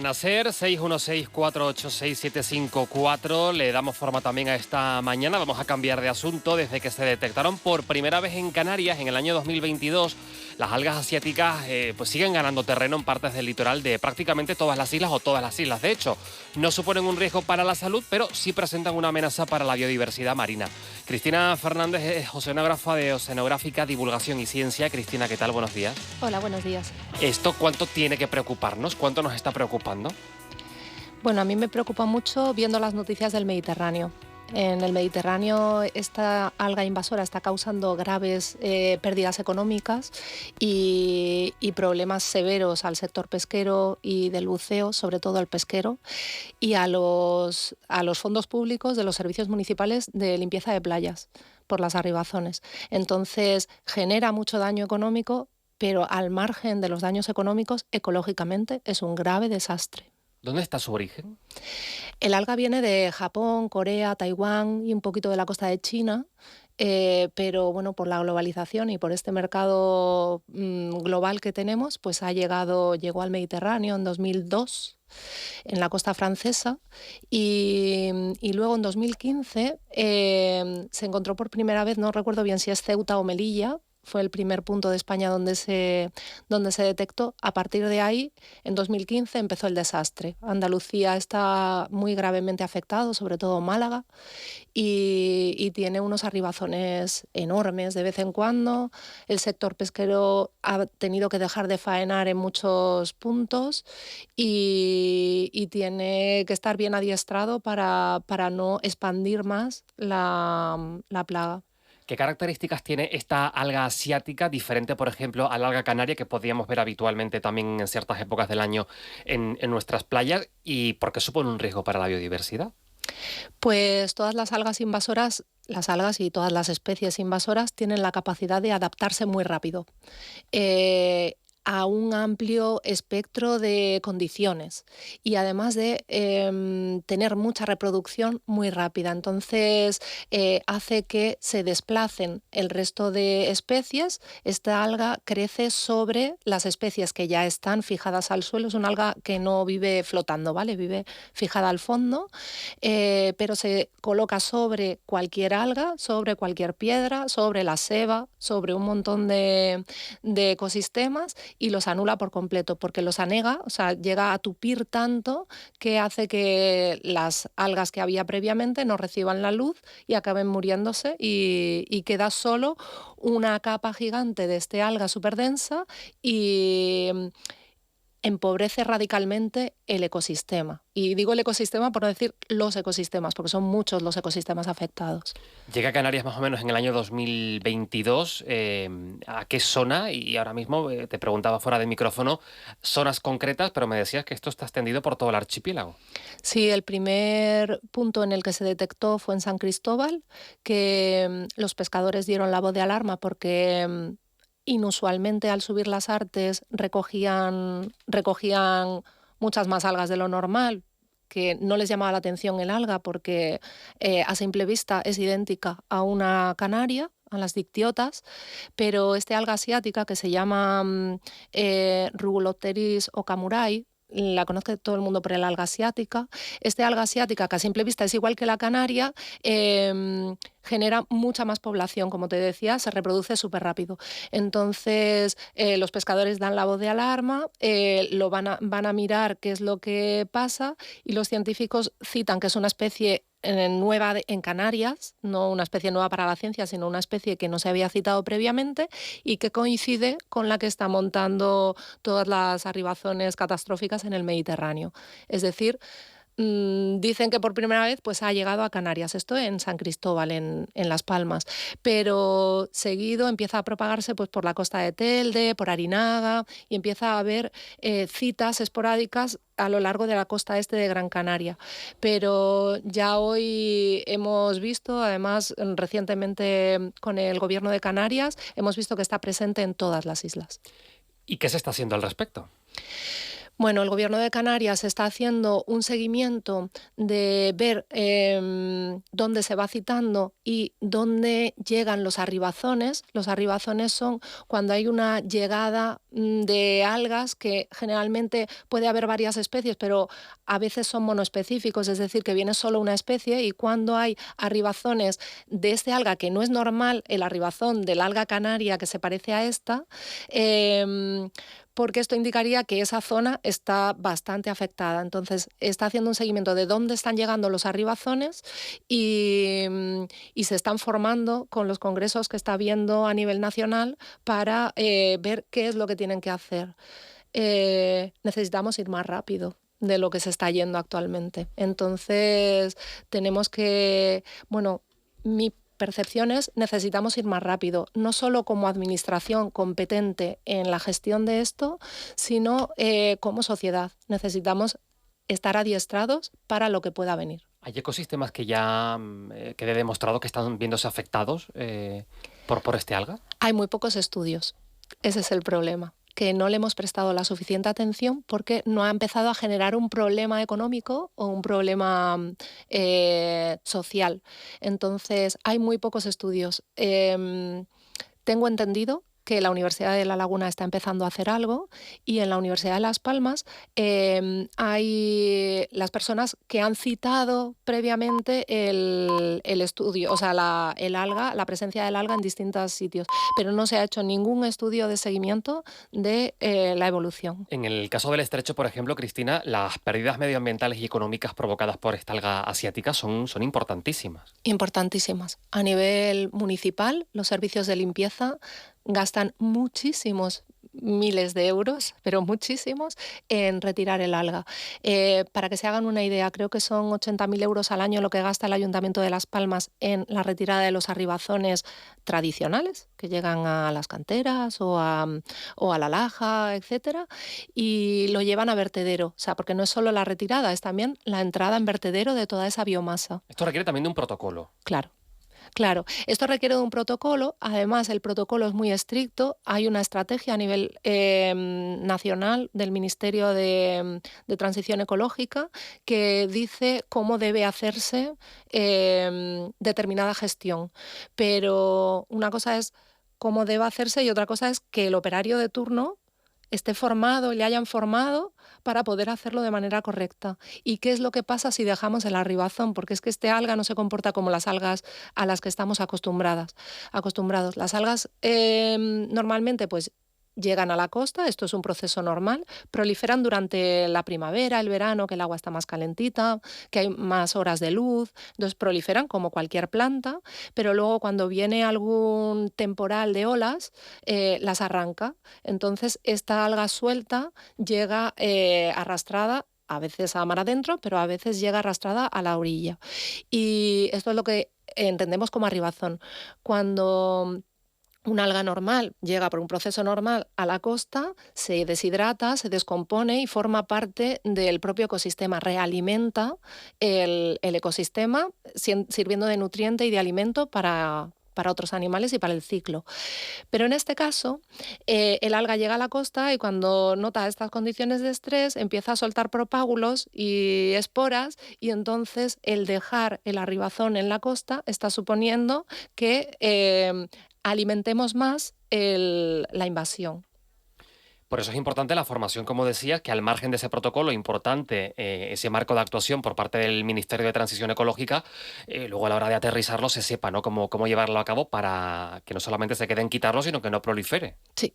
Nacer 616-486-754. Le damos forma también a esta mañana. Vamos a cambiar de asunto. Desde que se detectaron por primera vez en Canarias en el año 2022, las algas asiáticas pues siguen ganando terreno en partes del litoral de prácticamente todas las islas o todas las islas. De hecho, no suponen un riesgo para la salud, pero sí presentan una amenaza para la biodiversidad marina. Cristina Fernández es oceanógrafa de Oceanográfica, Divulgación y Ciencia. Cristina, ¿qué tal? Buenos días. Hola, buenos días. ¿Esto cuánto tiene que preocuparnos? ¿Cuánto nos está preocupando? Bueno, a mí me preocupa mucho viendo las noticias del Mediterráneo. En el Mediterráneo esta alga invasora está causando graves pérdidas económicas y problemas severos al sector pesquero y del buceo, sobre todo al pesquero, y a los fondos públicos de los servicios municipales de limpieza de playas por las arribazones. Entonces genera mucho daño económico, pero al margen de los daños económicos, ecológicamente es un grave desastre. ¿Dónde está su origen? El alga viene de Japón, Corea, Taiwán y un poquito de la costa de China, pero bueno, por la globalización y por este mercado global que tenemos, pues llegó al Mediterráneo en 2002 en la costa francesa y luego en 2015 se encontró por primera vez, no recuerdo bien si es Ceuta o Melilla. Fue el primer punto de España donde se detectó. A partir de ahí, en 2015, empezó el desastre. Andalucía está muy gravemente afectado, sobre todo Málaga, y tiene unos arribazones enormes de vez en cuando. El sector pesquero ha tenido que dejar de faenar en muchos puntos y tiene que estar bien adiestrado para no expandir más la plaga. ¿Qué características tiene esta alga asiática diferente, por ejemplo, a la alga canaria que podríamos ver habitualmente también en ciertas épocas del año en nuestras playas? ¿Y por qué supone un riesgo para la biodiversidad? Pues todas las algas invasoras, las algas y todas las especies invasoras tienen la capacidad de adaptarse muy rápido a un amplio espectro de condiciones y además de tener mucha reproducción muy rápida. Entonces hace que se desplacen el resto de especies. Esta alga crece sobre las especies que ya están fijadas al suelo. Es una alga que no vive flotando, ¿vale? Vive fijada al fondo, pero se coloca sobre cualquier alga, sobre cualquier piedra, sobre la seva, sobre un montón de ecosistemas y los anula por completo, porque los anega, o sea, llega a tupir tanto que hace que las algas que había previamente no reciban la luz y acaben muriéndose y queda solo una capa gigante de este alga súper densa y empobrece radicalmente el ecosistema. Y digo el ecosistema por no decir los ecosistemas, porque son muchos los ecosistemas afectados. Llega a Canarias más o menos en el año 2022. ¿A qué zona? Y ahora mismo te preguntaba fuera de micrófono zonas concretas, pero me decías que esto está extendido por todo el archipiélago. Sí, el primer punto en el que se detectó fue en San Cristóbal, que los pescadores dieron la voz de alarma porque inusualmente al subir las artes recogían muchas más algas de lo normal, que no les llamaba la atención el alga porque a simple vista es idéntica a una canaria, a las dictiotas, pero este alga asiática que se llama Rugulopteris okamurai, la conoce todo el mundo por el alga asiática. Este alga asiática, que a simple vista es igual que la canaria, genera mucha más población, como te decía, se reproduce súper rápido. Entonces, los pescadores dan la voz de alarma, van a mirar qué es lo que pasa y los científicos citan que es una especie nueva en Canarias, no una especie nueva para la ciencia, sino una especie que no se había citado previamente y que coincide con la que está montando todas las arribazones catastróficas en el Mediterráneo. Es decir, dicen que por primera vez pues, ha llegado a Canarias, esto en San Cristóbal, en Las Palmas, pero seguido empieza a propagarse pues, por la costa de Telde, por Arinaga, y empieza a haber citas esporádicas a lo largo de la costa este de Gran Canaria. Pero ya hoy hemos visto, además recientemente con el Gobierno de Canarias, hemos visto que está presente en todas las islas. ¿Y qué se está haciendo al respecto? Bueno, el Gobierno de Canarias está haciendo un seguimiento de ver dónde se va citando y dónde llegan los arribazones. Los arribazones son cuando hay una llegada de algas, que generalmente puede haber varias especies, pero a veces son monoespecíficos, es decir, que viene solo una especie, y cuando hay arribazones de este alga, que no es normal el arribazón del alga canaria que se parece a esta, porque esto indicaría que esa zona está bastante afectada. Entonces, está haciendo un seguimiento de dónde están llegando los arribazones y se están formando con los congresos que está habiendo a nivel nacional para ver qué es lo que tienen que hacer. Necesitamos ir más rápido de lo que se está yendo actualmente. Entonces, tenemos que, bueno, mi percepción es: necesitamos ir más rápido, no solo como administración competente en la gestión de esto, sino como sociedad. Necesitamos estar adiestrados para lo que pueda venir. ¿Hay ecosistemas que ya quede demostrado que están viéndose afectados por este alga? Hay muy pocos estudios. Ese es el problema, que no le hemos prestado la suficiente atención porque no ha empezado a generar un problema económico o un problema social. Entonces, hay muy pocos estudios. Tengo entendido que la Universidad de La Laguna está empezando a hacer algo, y en la Universidad de Las Palmas hay las personas que han citado previamente el estudio, o sea, el alga, la presencia del alga en distintos sitios, pero no se ha hecho ningún estudio de seguimiento de la evolución. En el caso del estrecho, por ejemplo, Cristina, las pérdidas medioambientales y económicas provocadas por esta alga asiática son importantísimas. Importantísimas. A nivel municipal, los servicios de limpieza gastan muchísimos miles de euros, pero muchísimos, en retirar el alga. Para que se hagan una idea, creo que son 80.000 euros al año lo que gasta el Ayuntamiento de Las Palmas en la retirada de los arribazones tradicionales que llegan a las canteras o a la laja, etcétera, y lo llevan a vertedero. O sea, porque no es solo la retirada, es también la entrada en vertedero de toda esa biomasa. Esto requiere también de un protocolo. Claro. Claro, esto requiere de un protocolo. Además, el protocolo es muy estricto. Hay una estrategia a nivel nacional del Ministerio de Transición Ecológica que dice cómo debe hacerse determinada gestión. Pero una cosa es cómo debe hacerse y otra cosa es que el operario de turno esté formado, le hayan formado para poder hacerlo de manera correcta. ¿Y qué es lo que pasa si dejamos el arribazón? Porque es que este alga no se comporta como las algas a las que estamos acostumbrados. Las algas normalmente pues llegan a la costa, esto es un proceso normal, proliferan durante la primavera, el verano, que el agua está más calentita, que hay más horas de luz, entonces proliferan como cualquier planta, pero luego cuando viene algún temporal de olas, las arranca. Entonces esta alga suelta llega arrastrada, a veces a mar adentro, pero a veces llega arrastrada a la orilla. Y esto es lo que entendemos como arribazón. Cuando un alga normal llega por un proceso normal a la costa, se deshidrata, se descompone y forma parte del propio ecosistema, realimenta el ecosistema, sirviendo de nutriente y de alimento para otros animales y para el ciclo. Pero en este caso, el alga llega a la costa y cuando nota estas condiciones de estrés empieza a soltar propágulos y esporas, y entonces el dejar el arribazón en la costa está suponiendo que alimentemos más la invasión. Por eso es importante la formación, como decías, que al margen de ese protocolo, importante ese marco de actuación por parte del Ministerio de Transición Ecológica, luego a la hora de aterrizarlo se sepa, ¿no?, cómo llevarlo a cabo para que no solamente se quede en quitarlo, sino que no prolifere. Sí.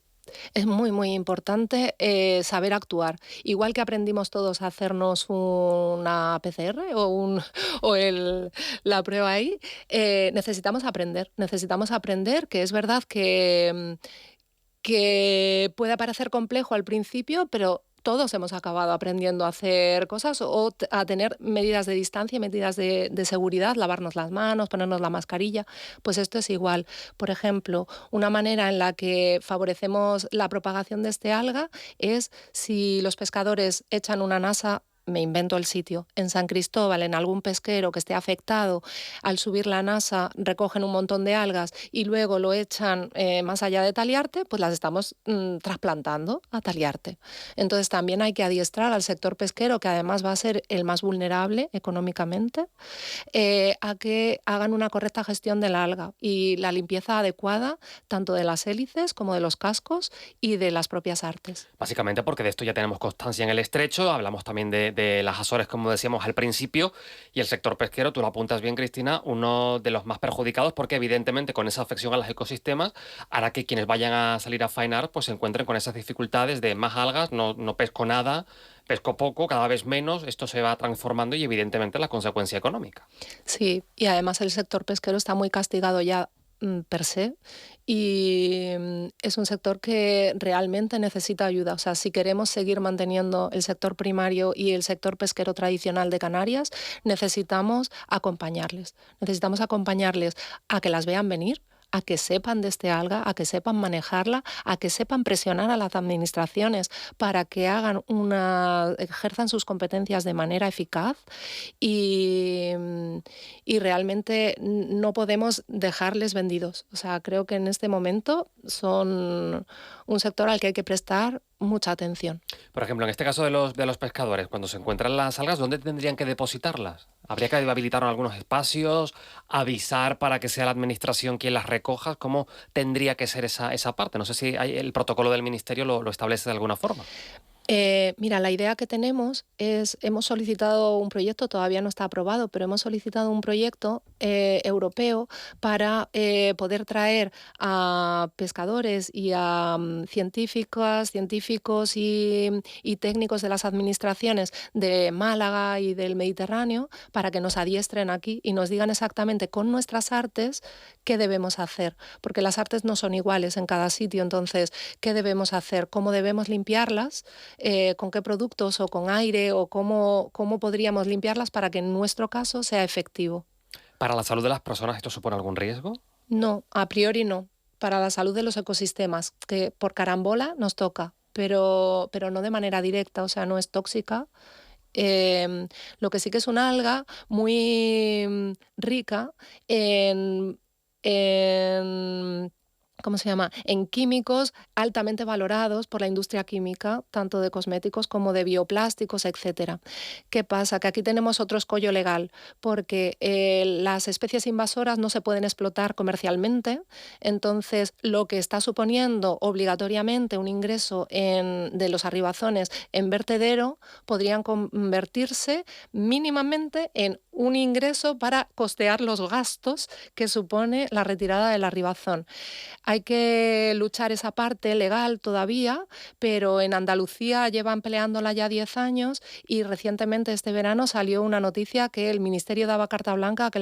Es muy, muy importante saber actuar. Igual que aprendimos todos a hacernos una PCR la prueba ahí, necesitamos aprender que es verdad que puede parecer complejo al principio, pero todos hemos acabado aprendiendo a hacer cosas o a tener medidas de distancia, medidas de seguridad, lavarnos las manos, ponernos la mascarilla. Pues esto es igual. Por ejemplo, una manera en la que favorecemos la propagación de este alga es si los pescadores echan una nasa me invento el sitio, en San Cristóbal, en algún pesquero que esté afectado, al subir la NASA recogen un montón de algas y luego lo echan más allá de Taliarte, pues las estamos trasplantando a Taliarte. Entonces también hay que adiestrar al sector pesquero, que además va a ser el más vulnerable económicamente, a que hagan una correcta gestión del alga y la limpieza adecuada tanto de las hélices como de los cascos y de las propias artes. Básicamente porque de esto ya tenemos constancia en el estrecho, hablamos también de las Azores, como decíamos al principio, y el sector pesquero, tú lo apuntas bien, Cristina, uno de los más perjudicados porque evidentemente con esa afección a los ecosistemas hará que quienes vayan a salir a faenar pues se encuentren con esas dificultades de más algas, no pesco nada, pesco poco, cada vez menos, esto se va transformando y evidentemente la consecuencia económica. Sí, y además el sector pesquero está muy castigado ya per se y es un sector que realmente necesita ayuda. O sea, si queremos seguir manteniendo el sector primario y el sector pesquero tradicional de Canarias, necesitamos acompañarles. Necesitamos acompañarles a que las vean venir, a que sepan de este alga, a que sepan manejarla, a que sepan presionar a las administraciones para que ejerzan sus competencias de manera eficaz y, y realmente no podemos dejarles vendidos. O sea, creo que en este momento son un sector al que hay que prestar mucha atención. Por ejemplo, en este caso de los pescadores, cuando se encuentran las algas, ¿dónde tendrían que depositarlas? ¿Habría que habilitar algunos espacios, avisar para que sea la administración quien las recoja? ¿Cómo tendría que ser esa parte? No sé si el protocolo del ministerio lo establece de alguna forma. Mira, la idea que tenemos es, hemos solicitado un proyecto, todavía no está aprobado, pero hemos solicitado un proyecto europeo para poder traer a pescadores y a científicos y técnicos de las administraciones de Málaga y del Mediterráneo para que nos adiestren aquí y nos digan exactamente con nuestras artes qué debemos hacer, porque las artes no son iguales en cada sitio, entonces, ¿qué debemos hacer? ¿Cómo debemos limpiarlas? Con qué productos o con aire o cómo podríamos limpiarlas para que en nuestro caso sea efectivo. ¿Para la salud de las personas esto supone algún riesgo? No, a priori no. Para la salud de los ecosistemas, que por carambola nos toca, pero no de manera directa, o sea, no es tóxica. Lo que sí que es una alga muy rica en ¿cómo se llama? En químicos altamente valorados por la industria química, tanto de cosméticos como de bioplásticos, etcétera. ¿Qué pasa? Que aquí tenemos otro escollo legal, porque las especies invasoras no se pueden explotar comercialmente, entonces lo que está suponiendo obligatoriamente un ingreso de los arribazones en vertedero podrían convertirse mínimamente en un ingreso para costear los gastos que supone la retirada del arribazón. Hay que luchar esa parte legal todavía, pero en Andalucía llevan peleándola ya 10 años y recientemente este verano salió una noticia que el Ministerio daba carta blanca a que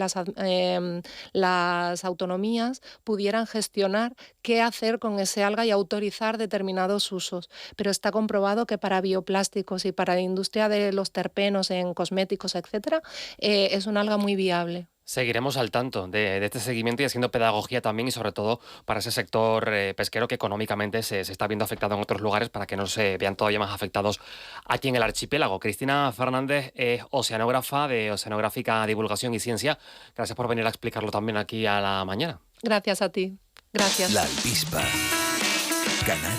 las autonomías pudieran gestionar qué hacer con ese alga y autorizar determinados usos. Pero está comprobado que para bioplásticos y para la industria de los terpenos en cosméticos, etcétera, es un alga muy viable. Seguiremos al tanto de este seguimiento y haciendo pedagogía también y sobre todo para ese sector pesquero que económicamente se está viendo afectado en otros lugares para que no se vean todavía más afectados aquí en el archipiélago. Cristina Fernández es oceanógrafa de Oceanográfica Divulgación y Ciencia. Gracias por venir a explicarlo también aquí a la mañana. Gracias a ti. Gracias. La Alpispa. Canarias.